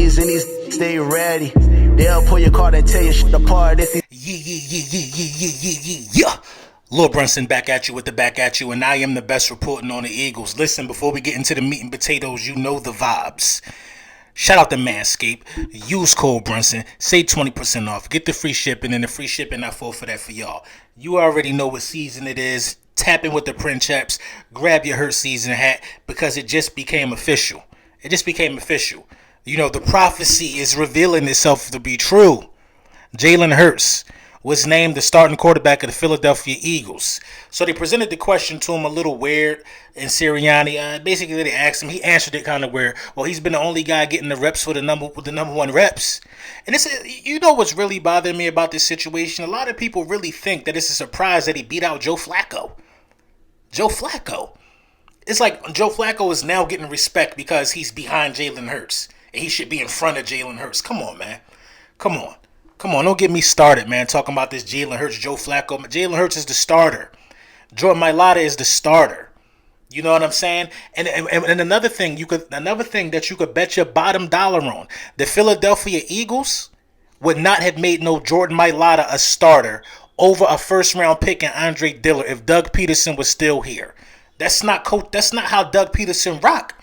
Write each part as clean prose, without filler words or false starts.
keys and these stay ready. They'll pull your card and tear your shit apart. Yeah. Lil Brunson back at you with the back at you, and I am the best reporting on the Eagles. Listen, before we get into the meat and potatoes, you know the vibes. Shout out to Manscaped. Use code Brunson. Save 20% off. Get the free shipping, and the free shipping I fall for that for y'all. You already know what season it is. Tap in with the print chaps. Grab your Hurt season hat because it just became official. It just became official. You know, the prophecy is revealing itself to be true. Jalen Hurts was named the starting quarterback of the Philadelphia Eagles. So they presented the question to him a little weird in Sirianni. Basically, they asked him. He answered it kind of weird. Well, he's been the only guy getting the reps for the number one reps. And it's, you know what's really bothering me about this situation? A lot of people really think that it's a surprise that he beat out Joe Flacco. Joe Flacco. It's like Joe Flacco is now getting respect because he's behind Jalen Hurts. And he should be in front of Jalen Hurts. Come on, man. Come on, don't get me started, man, talking about this Jalen Hurts, Joe Flacco. Jalen Hurts is the starter. Jordan Mailata is the starter. You know what I'm saying? And another thing that you could bet your bottom dollar on. The Philadelphia Eagles would not have made no Jordan Mailata a starter over a first-round pick in Andre Dillard if Doug Peterson was still here. That's not how Doug Peterson rock.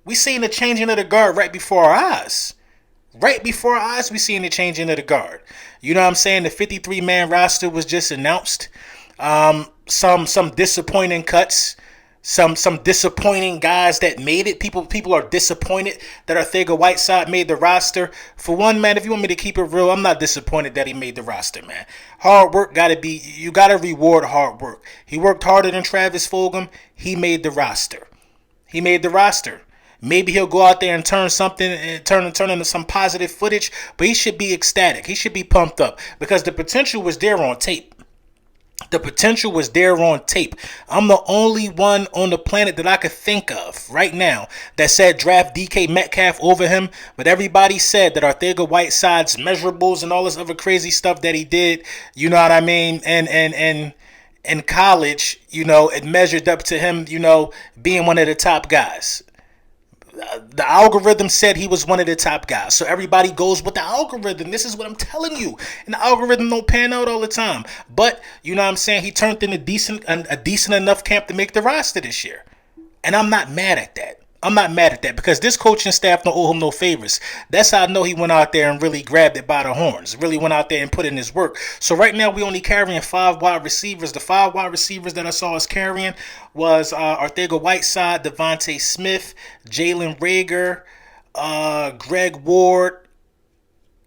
We seen the changing of the guard right before our eyes. Right before our eyes, we seen the changing of the guard. You know what I'm saying? The 53-man roster was just announced. Some disappointing cuts. Some disappointing guys that made it. People are disappointed that Arcega-Whiteside made the roster. For one, man, if you want me to keep it real, I'm not disappointed that he made the roster, man. Hard work you gotta reward hard work. He worked harder than Travis Fulgham. He made the roster. Maybe he'll go out there and turn into some positive footage, but he should be ecstatic. He should be pumped up because the potential was there on tape. I'm the only one on the planet that I could think of right now that said draft DK Metcalf over him, but everybody said that Arcega-Whiteside's measurables and all this other crazy stuff that he did, you know what I mean, and in college, you know, it measured up to him, you know, being one of the top guys. The algorithm said he was one of the top guys. So everybody goes with the algorithm. This is what I'm telling you. And the algorithm don't pan out all the time. But, you know what I'm saying, he turned in a decent enough camp to make the roster this year. And I'm not mad at that. Because this coaching staff don't owe him no favors. That's how I know he went out there and really grabbed it by the horns. Really went out there and put in his work. So right now we only carrying 5 wide receivers. The 5 wide receivers that I saw us carrying was Arcega-Whiteside, Devontae Smith, Jalen Reagor, Greg Ward.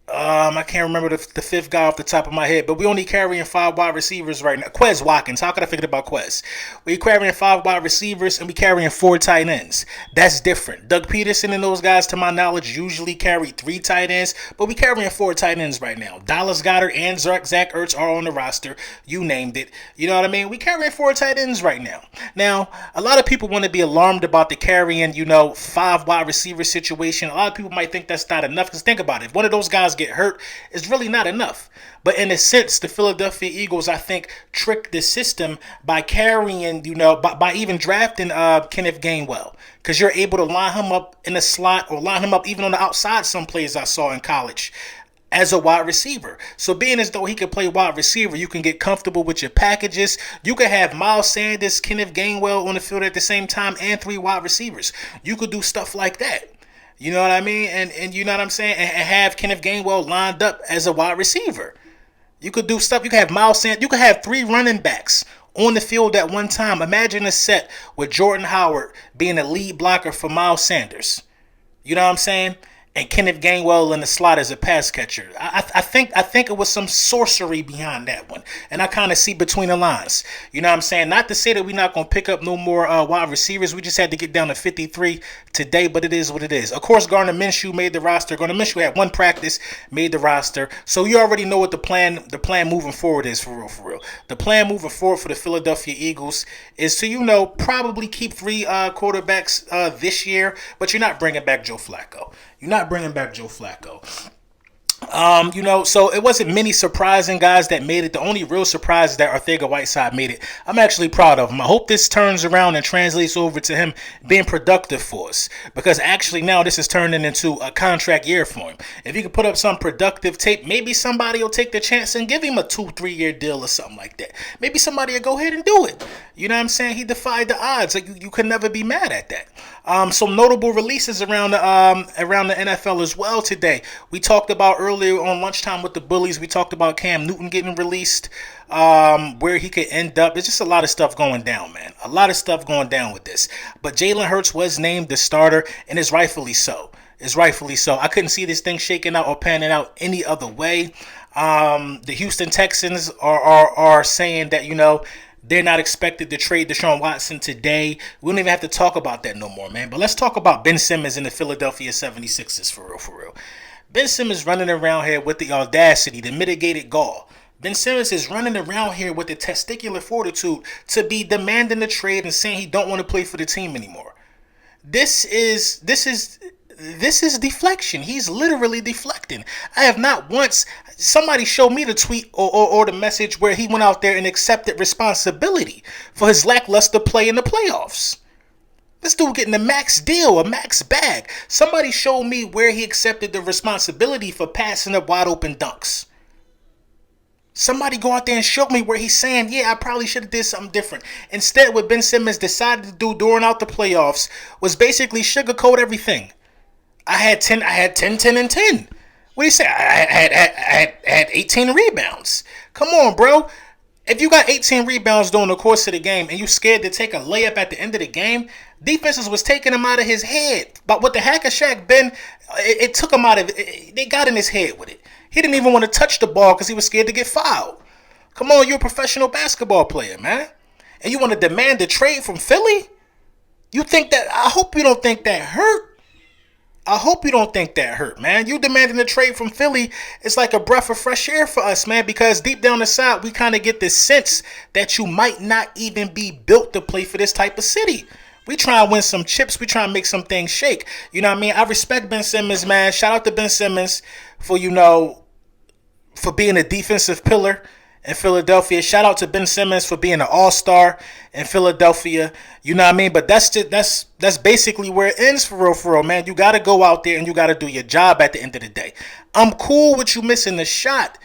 I can't remember the 5th guy off the top of my head, but we only carrying 5 wide receivers right now. Quez Watkins, how could I forget about Quez? We carrying 5 wide receivers and we carrying 4 tight ends. That's different. Doug Peterson and those guys, to my knowledge, usually carry 3 tight ends, but we carrying 4 tight ends right now. Dallas Goedert and Zach Ertz are on the roster. You named it. You know what I mean? We carrying 4 tight ends right now. Now, a lot of people want to be alarmed about the carrying, 5 wide receiver situation. A lot of people might think that's not enough, because think about it. If one of those guys get hurt, it's really not enough. But in a sense, the Philadelphia Eagles, I think, tricked the system by carrying, by even drafting Kenneth Gainwell, because you're able to line him up in the slot or line him up even on the outside. Some plays I saw in college as a wide receiver. So being as though he can play wide receiver, you can get comfortable with your packages. You could have Miles Sanders, Kenneth Gainwell on the field at the same time and 3 wide receivers. You could do stuff like that. You know what I mean? And you know what I'm saying? And have Kenneth Gainwell lined up as a wide receiver. You could do stuff. You could have Miles Sanders. You could have 3 running backs on the field at one time. Imagine a set with Jordan Howard being a lead blocker for Miles Sanders. You know what I'm saying? And Kenneth Gainwell in the slot as a pass catcher. I think it was some sorcery behind that one. And I kind of see between the lines. You know what I'm saying? Not to say that we're not going to pick up no more wide receivers. We just had to get down to 53 today, but it is what it is. Of course, Gardner Minshew made the roster. Gardner Minshew had 1 practice, made the roster. So you already know what the plan moving forward is, for real. The plan moving forward for the Philadelphia Eagles is to, probably keep 3 quarterbacks this year, but you're not bringing back Joe Flacco. So it wasn't many surprising guys that made it. The only real surprise is that Arcega-Whiteside made it. I'm actually proud of him. I hope this turns around and translates over to him being productive for us, because actually now this is turning into a contract year for him. If he could put up some productive tape, maybe somebody will take the chance and give him a 2-3 year deal or something like that. Maybe somebody will go ahead and do it. You know what I'm saying? He defied the odds. Like you could never be mad at that. Some notable releases around the NFL as well today. We talked about earlier on lunchtime with the bullies. We talked about Cam Newton getting released, where he could end up. There's just a lot of stuff going down, man. A lot of stuff going down with this. But Jalen Hurts was named the starter, and is rightfully so. It's rightfully so. I couldn't see this thing shaking out or panning out any other way. The Houston Texans are saying that, they're not expected to trade Deshaun Watson today. We don't even have to talk about that no more, man. But let's talk about Ben Simmons and the Philadelphia 76ers for real, for real. Ben Simmons running around here with the audacity, the mitigated gall. Ben Simmons is running around here with the testicular fortitude to be demanding the trade and saying he don't want to play for the team anymore. This is deflection. He's literally deflecting. I have not once, somebody showed me the tweet or the message where he went out there and accepted responsibility for his lackluster play in the playoffs. This dude getting a max deal, a max bag. Somebody showed me where he accepted the responsibility for passing up wide open dunks. Somebody go out there and show me where he's saying, yeah, I probably should have did something different. Instead, what Ben Simmons decided to do during out the playoffs was basically sugarcoat everything. I had 10, 10, and 10. What do you say? I had 18 rebounds. Come on, bro. If you got 18 rebounds during the course of the game and you scared to take a layup at the end of the game, defenses was taking him out of his head. But with the hack of Shaq, Ben, it took him out of it. They got in his head with it. He didn't even want to touch the ball because he was scared to get fouled. Come on, you're a professional basketball player, man. And you want to demand a trade from Philly? You think that? I hope you don't think that hurt. I hope you don't think that hurt, man. You demanding a trade from Philly, it's like a breath of fresh air for us, man, because deep down inside, we kind of get this sense that you might not even be built to play for this type of city. We try to win some chips. We try to make some things shake. You know what I mean? I respect Ben Simmons, man. Shout out to Ben Simmons for, for being a defensive pillar in Philadelphia. Shout out to Ben Simmons for being an all-star in Philadelphia. You know what I mean? But that's basically where it ends for real, man. You got to go out there and you got to do your job at the end of the day. I'm cool with you missing the shot.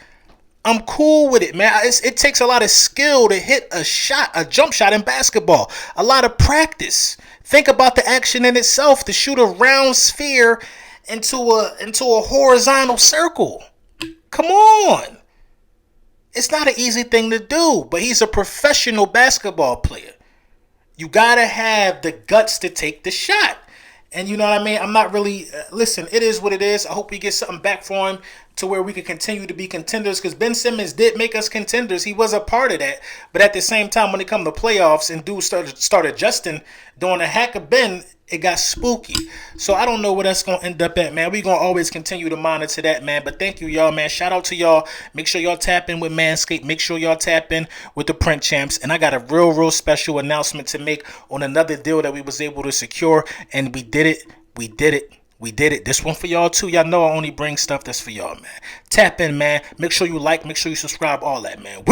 I'm cool with it, man. It takes a lot of skill to hit a shot, a jump shot in basketball. A lot of practice. Think about the action in itself, to shoot a round sphere into a horizontal circle. Come on. It's not an easy thing to do, but he's a professional basketball player. You got to have the guts to take the shot. And you know what I mean? I'm not really, listen, it is what it is. I hope we get something back for him to where we can continue to be contenders, because Ben Simmons did make us contenders. He was a part of that. But at the same time, when it come to playoffs and dudes start adjusting during the hack of Ben, it got spooky. So I don't know where that's going to end up at, man. We're going to always continue to monitor that, man. But thank you, y'all, man. Shout out to y'all. Make sure y'all tap in with Manscaped. Make sure y'all tap in with the Print Champs. And I got a real special announcement to make on another deal that we was able to secure. And we did it. We did it. This one for y'all, too. Y'all know I only bring stuff that's for y'all, man. Tap in, man. Make sure you like. Make sure you subscribe. All that, man.